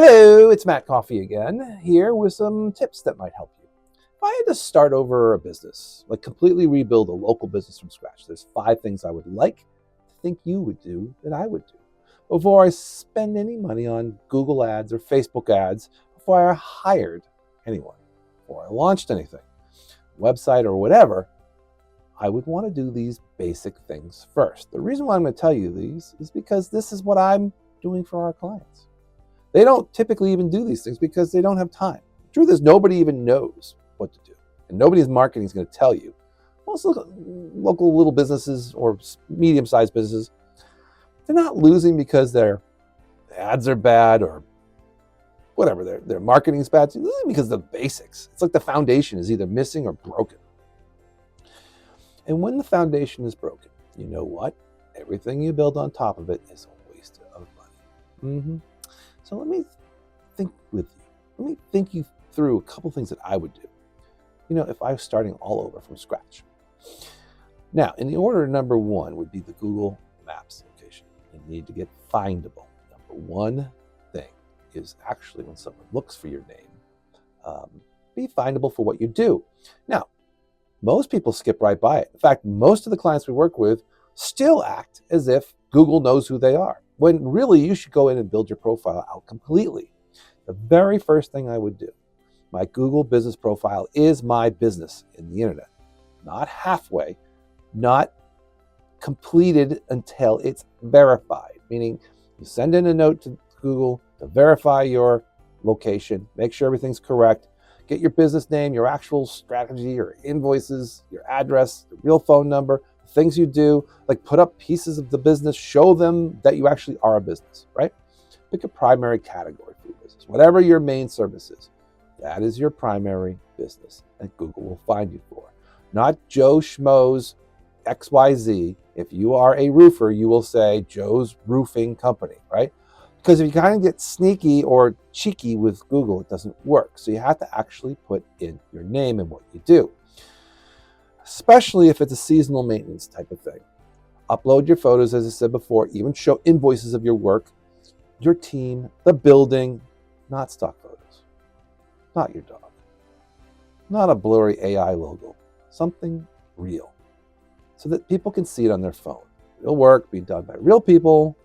Hello, it's Matt Coffy again, here with some tips that might help you. If I had to start over a business, like completely rebuild a local business from scratch, there's 5 things I would like to think you would do that I would do before I spend any money on Google ads or Facebook ads, before I hired anyone, before I launched anything, website or whatever. I would want to do these basic things first. The reason why I'm going to tell you these is because this is what I'm doing for our clients. They don't typically even do these things because they don't have time. The truth is, nobody even knows what to do, and nobody's marketing is going to tell you. Most local little businesses or medium-sized businesses, they're not losing because their ads are bad or whatever, their marketing is bad. They're losing because of the basics. It's like the foundation is either missing or broken. And when the foundation is broken, you know what? Everything you build on top of it is a waste of money. So let me think with you. Let me think you through a couple things that I would do, if I was starting all over from scratch. Now, in the order, number 1 would be the Google Maps location. You need to get findable. Number 1 thing is actually when someone looks for your name, be findable for what you do. Now, most people skip right by it. In fact, most of the clients we work with still act as if Google knows who they are, when really you should go in and build your profile out completely. The very first thing I would do, my Google business profile is my business in the internet. Not halfway, not completed until it's verified, meaning you send in a note to Google to verify your location, make sure everything's correct, get your business name, your actual strategy, your invoices, your address, the real phone number, things you do, like put up pieces of the business, show them that you actually are a business, right? Pick a primary category for your business. Whatever your main service is, that is your primary business that Google will find you for. Not Joe Schmo's XYZ. If you are a roofer, you will say Joe's Roofing Company, right? Because if you kind of get sneaky or cheeky with Google, it doesn't work. So you have to actually put in your name and what you do, especially if it's a seasonal maintenance type of thing. Upload your photos, as I said before, even show invoices of your work, your team, the building, not stock photos, not your dog, not a blurry AI logo, something real, so that people can see it on their phone. Real work being done by real people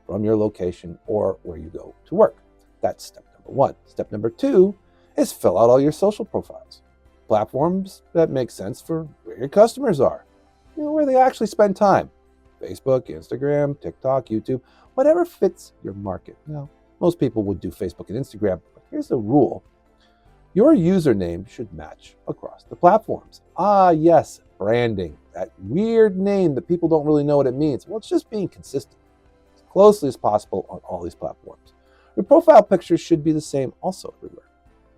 from your location or where you go to work. That's step number 1. Step number 2 is fill out all your social profiles. Platforms that make sense for where your customers are, where they actually spend time. Facebook, Instagram, TikTok, YouTube, whatever fits your market. Now, most people would do Facebook and Instagram, but here's the rule. Your username should match across the platforms. Yes, branding, that weird name that people don't really know what it means. Well, it's just being consistent as closely as possible on all these platforms. Your profile picture should be the same also everywhere.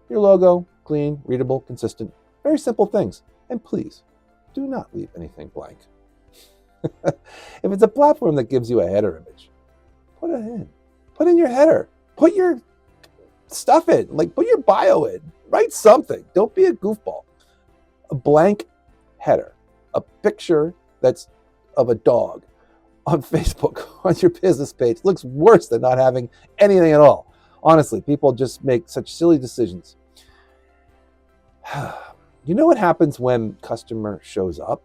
Your logo, clean, readable, consistent, very simple things. And please, do not leave anything blank. If it's a platform that gives you a header image, put it in. Put in your header. Put your stuff in. Put your bio in. Write something. Don't be a goofball. A blank header. A picture that's of a dog on Facebook on your business page looks worse than not having anything at all. Honestly, people just make such silly decisions. You know what happens when customer shows up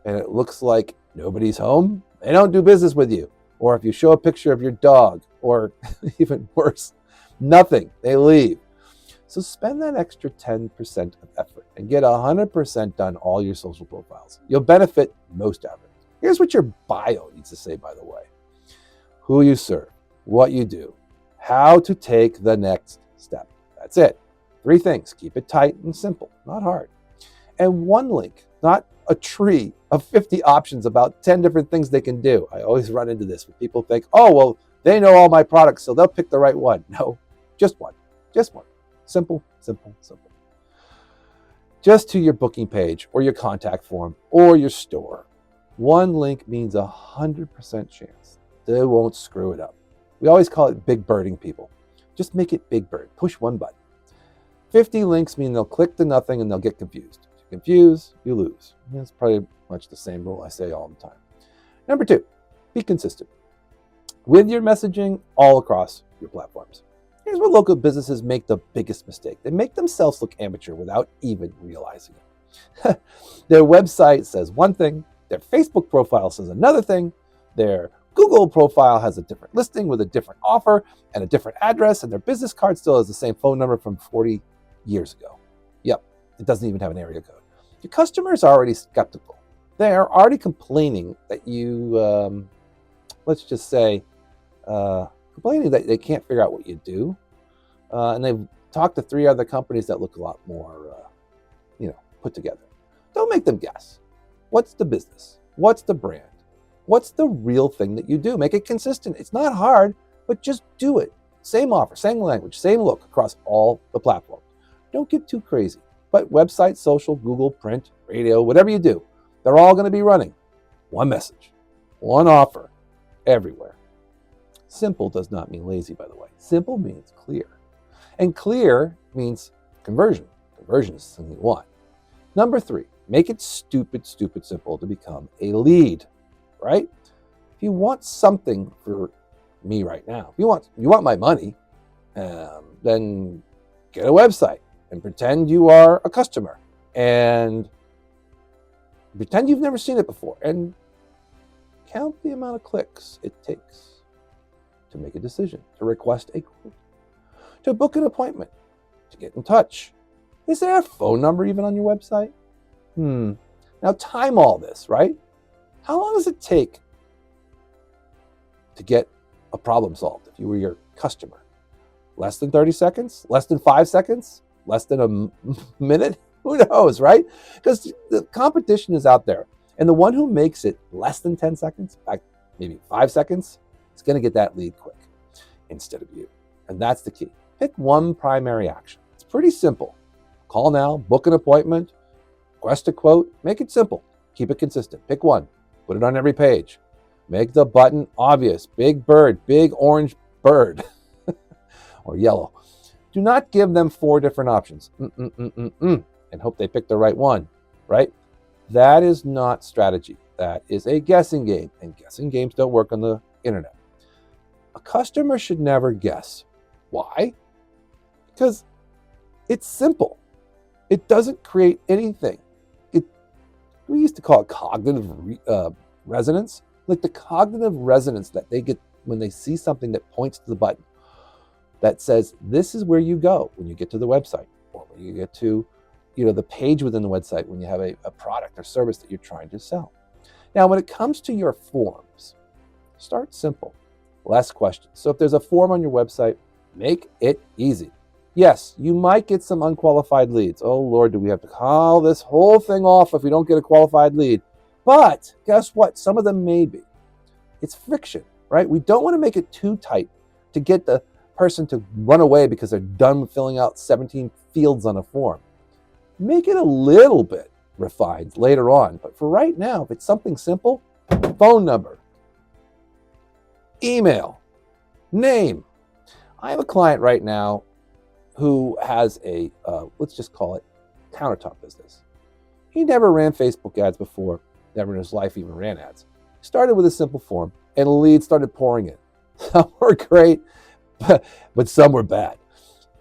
and it looks like nobody's home? They don't do business with you. Or if you show a picture of your dog, or even worse, nothing, they leave. So spend that extra 10% of effort and get 100% done all your social profiles. You'll benefit most of it. Here's what your bio needs to say, by the way. Who you serve, what you do, how to take the next step. That's it. 3 things. Keep it tight and simple, not hard. And 1 link, not a tree of 50 options about 10 different things they can do. I always run into this when people think, oh, well, they know all my products, so they'll pick the right one. No, just one. Just one. Simple, simple, simple. Just to your booking page or your contact form or your store. 1 link means 100% chance they won't screw it up. We always call it big birding people. Just make it big bird. Push 1 button. 50 links mean they'll click to nothing and they'll get confused. If you confuse, you lose. That's pretty much the same rule I say all the time. Number 2, be consistent with your messaging all across your platforms. Here's where local businesses make the biggest mistake. They make themselves look amateur without even realizing it. Their website says one thing, their Facebook profile says another thing, their Google profile has a different listing with a different offer and a different address, and their business card still has the same phone number from 40 years ago. Yep, it doesn't even have an area code. Your customers are already skeptical. They are already complaining that you, let's just say, complaining that they can't figure out what you do. And they've talked to 3 other companies that look a lot more, put together. Don't make them guess. What's the business? What's the brand? What's the real thing that you do? Make it consistent. It's not hard, but just do it. Same offer, same language, same look across all the platforms. Don't get too crazy. But website, social, Google, print, radio, whatever you do, they're all going to be running one message, one offer, everywhere. Simple does not mean lazy, by the way. Simple means clear. And clear means conversion. Conversion is something you want. Number 3, make it stupid simple to become a lead, right? If you want something for me right now, if you want my money, then get a website and pretend you are a customer and pretend you've never seen it before and count the amount of clicks it takes to make a decision, to request a quote, to book an appointment, to get in touch. Is there a phone number even on your website? Now time all this, right? How long does it take to get a problem solved if you were your customer? Less than 30 seconds? Less than 5 seconds? Less than a minute? Who knows, right? Because the competition is out there. And the one who makes it less than 10 seconds, maybe 5 seconds, is going to get that lead quick instead of you. And that's the key. Pick one primary action. It's pretty simple. Call now, book an appointment, request a quote. Make it simple. Keep it consistent. Pick one. Put it on every page. Make the button obvious. Big bird, big orange bird, or yellow. Do not give them 4 different options and hope they pick the right one, right? That is not strategy. That is a guessing game, and guessing games don't work on the internet. A customer should never guess. Why? Because it's simple. It doesn't create anything. We used to call it cognitive resonance, like the cognitive resonance that they get when they see something that points to the button that says, this is where you go when you get to the website, or when you get to the page within the website when you have a product or service that you're trying to sell. Now, when it comes to your forms, start simple, less questions. So if there's a form on your website, make it easy. Yes, you might get some unqualified leads. Oh, Lord, do we have to call this whole thing off if we don't get a qualified lead? But guess what? Some of them may be. It's friction, right? We don't want to make it too tight to get the person to run away because they're done filling out 17 fields on a form. Make it a little bit refined later on. But for right now, if it's something simple, phone number, email, name. I have a client right now who has a, let's just call it, countertop business. He never ran Facebook ads before, never in his life even ran ads. He started with a simple form, and leads started pouring in. Some were great, but some were bad.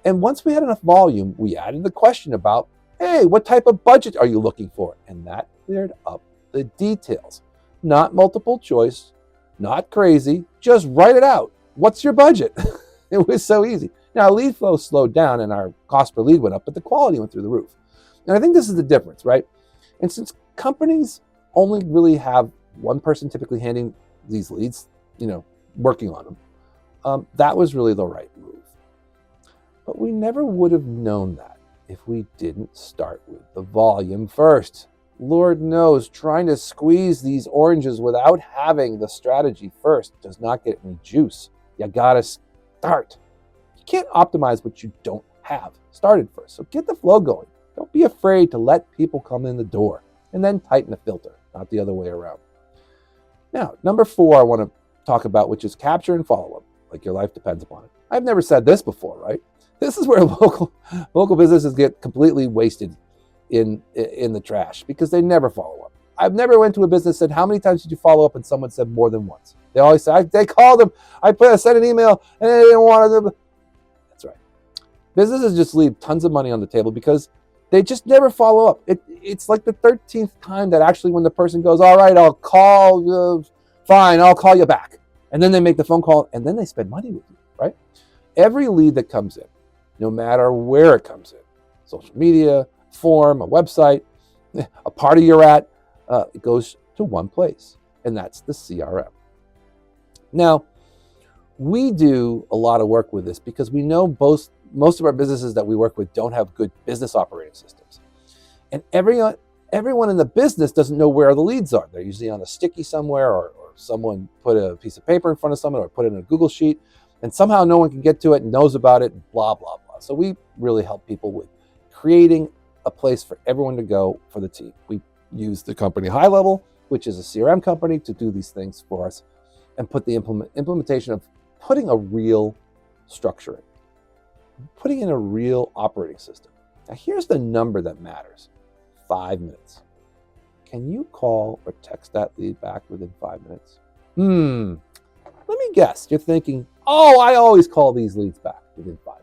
And once we had enough volume, we added the question about, hey, what type of budget are you looking for? And that cleared up the details. Not multiple choice, not crazy, just write it out. What's your budget? It was so easy. Now, lead flow slowed down and our cost per lead went up, but the quality went through the roof. And I think this is the difference, right? And since companies only really have one person typically handling these leads, working on them, that was really the right move. But we never would have known that if we didn't start with the volume first. Lord knows, trying to squeeze these oranges without having the strategy first does not get any juice. You gotta start. You can't optimize what you don't have started first. So get the flow going. Don't be afraid to let people come in the door and then tighten the filter, not the other way around. Now, number 4 I want to talk about, which is capture and follow-up, like your life depends upon it. I've never said this before, right? This is where local businesses get completely wasted in the trash because they never follow up. I've never went to a business and said, how many times did you follow up? And someone said more than once. They always say, they called them, I sent an email and they didn't want to. That's right. Businesses just leave tons of money on the table because they just never follow up. It's like the 13th time that actually when the person goes, all right, I'll call, fine, I'll call you back. And then they make the phone call and then they spend money with you, right? Every lead that comes in, no matter where it comes in, social media, form, a website, a party you're at, it goes to one place, and that's the CRM. Now, we do a lot of work with this because we know most of our businesses that we work with don't have good business operating systems. And everyone in the business doesn't know where the leads are. They're usually on a sticky somewhere, or someone put a piece of paper in front of someone or put it in a Google sheet, and somehow no one can get to it and knows about it, and blah, blah, blah. So we really help people with creating a place for everyone to go for the team. We use the company High Level, which is a CRM company, to do these things for us and put the implementation of putting a real structure in, putting in a real operating system. Now, here's the number that matters: 5 minutes. Can you call or text that lead back within 5 minutes? Let me guess. You're thinking, oh, I always call these leads back within 5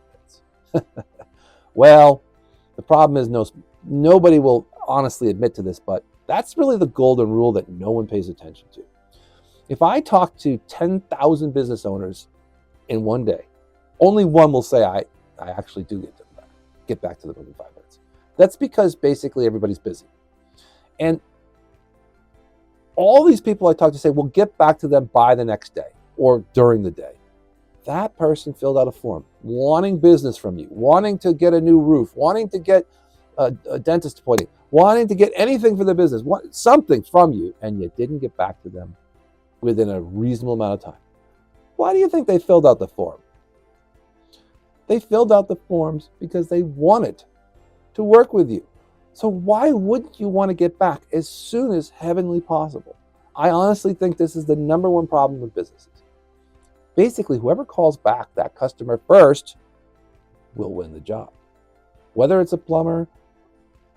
minutes. Well, the problem is nobody will honestly admit to this, but that's really the golden rule that no one pays attention to. If I talk to 10,000 business owners in one day, only one will say I actually do get back to them within 5 minutes. That's because basically everybody's busy. And all these people I talk to say, we'll get back to them by the next day or during the day. That person filled out a form wanting business from you, wanting to get a new roof, wanting to get a dentist appointment, wanting to get anything for the business, something from you, and you didn't get back to them within a reasonable amount of time. Why do you think they filled out the form? They filled out the forms because they wanted to work with you. So why wouldn't you want to get back as soon as heavenly possible? I honestly think this is the number one problem with businesses. Basically, whoever calls back that customer first will win the job. Whether it's a plumber,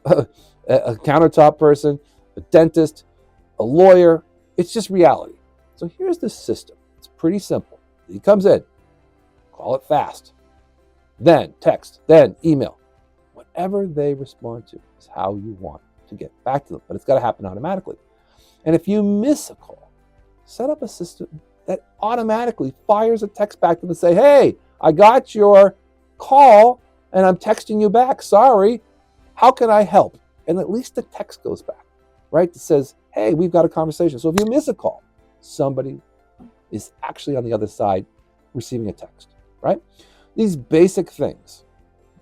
a countertop person, a dentist, a lawyer, it's just reality. So here's the system. It's pretty simple. He comes in, call it fast, then text, then email. Whatever they respond to is how you want to get back to them, but it's got to happen automatically. And if you miss a call, set up a system that automatically fires a text back to them and say, hey, I got your call and I'm texting you back. Sorry, how can I help? And at least the text goes back, right? That says, hey, we've got a conversation. So if you miss a call, somebody is actually on the other side receiving a text, right? These basic things,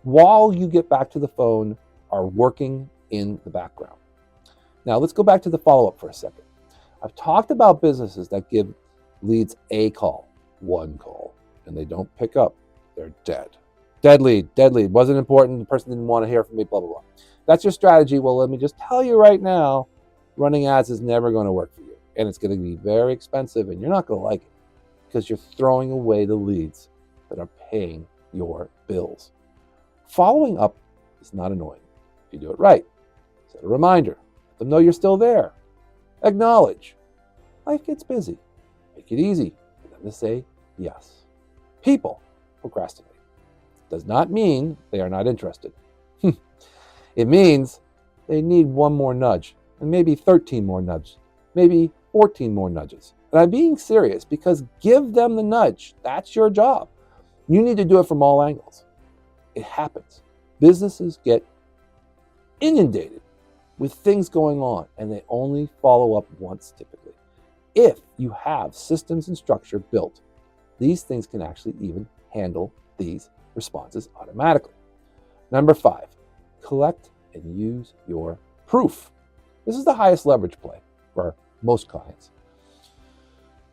while you get back to the phone, are working in the background. Now let's go back to the follow-up for a second. I've talked about businesses that give leads a call, one call, and they don't pick up. They're dead. Dead lead. Wasn't important. The person didn't want to hear from me, blah, blah, blah. That's your strategy. Well, let me just tell you right now, running ads is never going to work for you. And it's going to be very expensive, and you're not going to like it because you're throwing away the leads that are paying your bills. Following up is not annoying if you do it right. Set a reminder. Let them know you're still there. Acknowledge. Life gets busy. Make it easy for them to say yes. People procrastinate. Does not mean they are not interested. It means they need one more nudge, and maybe 13 more nudges, maybe 14 more nudges. And I'm being serious because give them the nudge. That's your job. You need to do it from all angles. It happens. Businesses get inundated with things going on, and they only follow up once typically. If you have systems and structure built, these things can actually even handle these responses automatically. Number 5, collect and use your proof. This is the highest leverage play for most clients.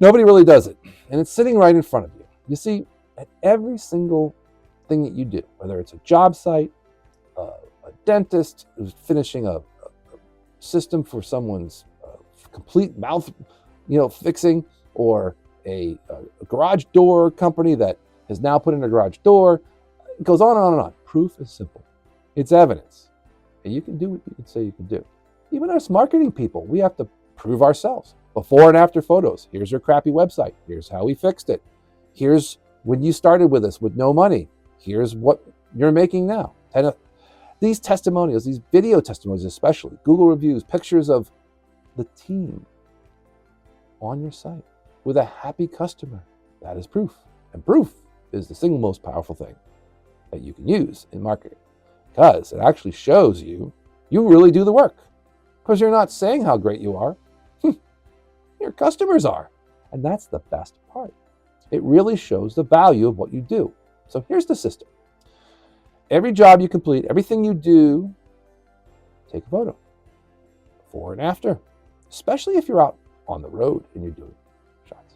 Nobody really does it, and it's sitting right in front of you. You see, at every single thing that you do, whether it's a job site, a dentist who's finishing a system for someone's complete mouth fixing, or a garage door company that has now put in a garage door. It goes on and on and on. Proof is simple. It's evidence. And you can do what you can say you can do. Even us marketing people, we have to prove ourselves. Before and after photos. Here's your crappy website. Here's how we fixed it. Here's when you started with us with no money. Here's what you're making now. These testimonials, these video testimonials especially, Google reviews, pictures of the team on your site with a happy customer. That is proof. And proof is the single most powerful thing that you can use in marketing, because it actually shows you really do the work. Because you're not saying how great you are, your customers are. And that's the best part. It really shows the value of what you do. So here's the system. Every job you complete, everything you do, take a photo, before and after, especially if you're out on the road and you're doing shots.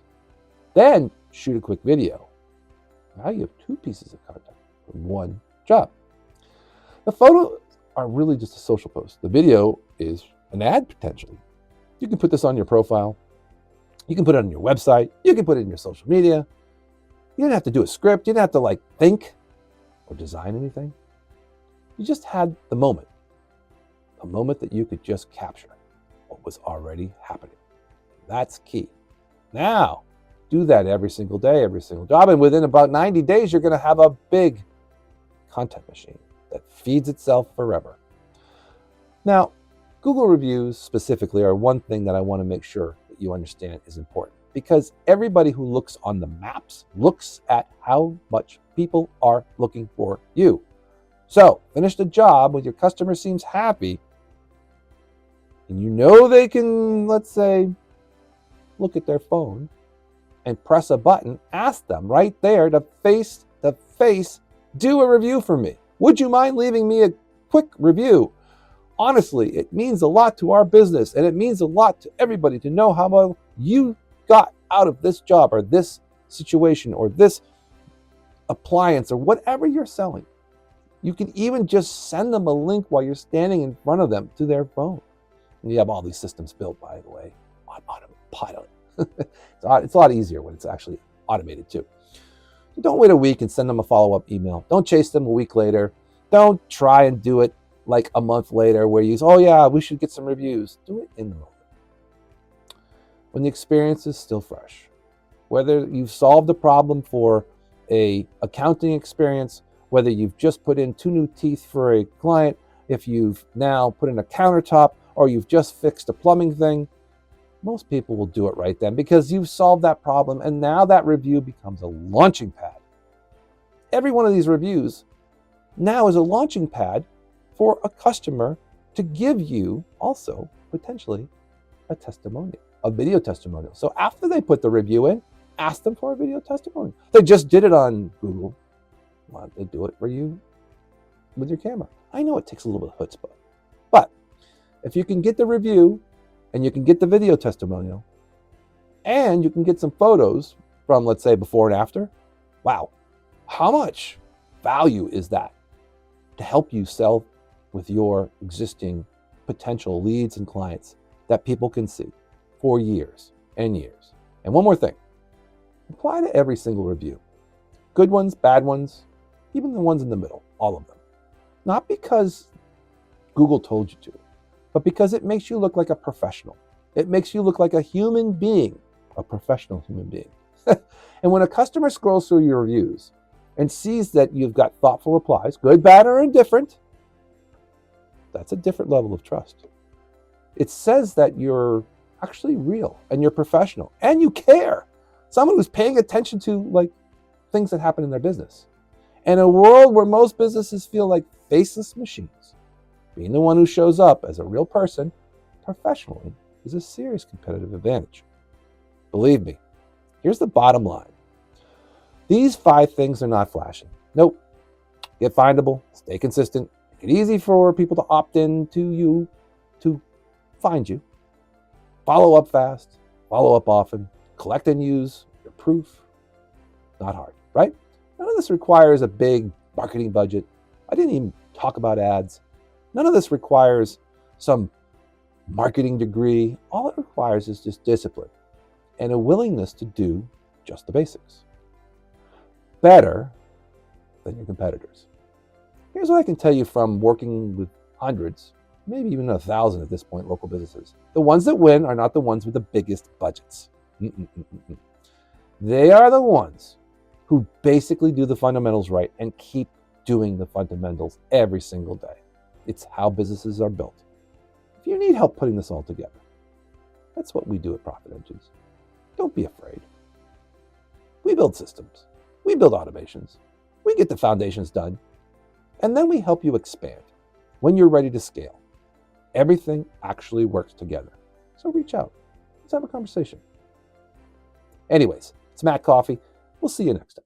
Then shoot a quick video. Now you have 2 pieces of content from 1 job. The photos are really just a social post. The video is an ad potentially. You can put this on your profile. You can put it on your website. You can put it in your social media. You didn't have to do a script. You didn't have to think or design anything. You just had the moment. A moment that you could just capture what was already happening. That's key. Now, do that every single day, every single job. And within about 90 days, you're going to have a big content machine that feeds itself forever. Now, Google reviews specifically are one thing that I want to make sure that you understand is important, because everybody who looks on the maps looks at how much people are looking for you. So, finish the job with your customer seems happy, and you know they can, let's say, look at their phone and press a button, ask them right there to face to face, do a review for me. Would you mind leaving me a quick review? Honestly, it means a lot to our business, and it means a lot to everybody to know how well you got out of this job or this situation or this appliance or whatever you're selling. You can even just send them a link while you're standing in front of them to their phone. And you have all these systems built, by the way, on autopilot. It's a lot easier when it's actually automated too. So don't wait a week and send them a follow-up email. Don't chase them a week later. Don't try and do it like a month later where you say, oh yeah, we should get some reviews. Do it in the moment, when the experience is still fresh. Whether you've solved a problem for a accounting experience, whether you've just put in 2 new teeth for a client, if you've now put in a countertop, or you've just fixed a plumbing thing, most people will do it right then because you've solved that problem, and now that review becomes a launching pad. Every one of these reviews now is a launching pad for a customer to give you also potentially a testimonial, a video testimonial. So after they put the review in, ask them for a video testimonial. They just did it on Google. Why don't they do it for you with your camera? I know it takes a little bit of chutzpah, but if you can get the review and you can get the video testimonial and you can get some photos from, let's say, before and after, wow, how much value is that to help you sell with your existing potential leads and clients that people can see for years and years? And one more thing, apply to every single review. Good ones, bad ones, even the ones in the middle, all of them. Not because Google told you to, but because it makes you look like a professional. It makes you look like a human being, a professional human being. And when a customer scrolls through your reviews and sees that you've got thoughtful replies, good, bad, or indifferent, that's a different level of trust. It says that you're actually real and you're professional and you care. Someone who's paying attention to things that happen in their business. In a world where most businesses feel like faceless machines, being the one who shows up as a real person professionally is a serious competitive advantage. Believe me, here's the bottom line. These 5 things are not flashing. Nope. Get findable, stay consistent, make it easy for people to opt in to you, to find you. Follow up fast, follow up often, collect and use your proof. Not hard, right? None of this requires a big marketing budget. I didn't even talk about ads. None of this requires some marketing degree. All it requires is just discipline and a willingness to do just the basics. Better than your competitors. Here's what I can tell you from working with hundreds, maybe even 1,000 at this point, local businesses. The ones that win are not the ones with the biggest budgets. They are the ones who basically do the fundamentals right and keep doing the fundamentals every single day. It's how businesses are built. If you need help putting this all together, that's what we do at Profit Engines. Don't be afraid. We build systems. We build automations. We get the foundations done. And then we help you expand when you're ready to scale. Everything actually works together. So reach out. Let's have a conversation. Anyways, it's Matt Coffy. We'll see you next time.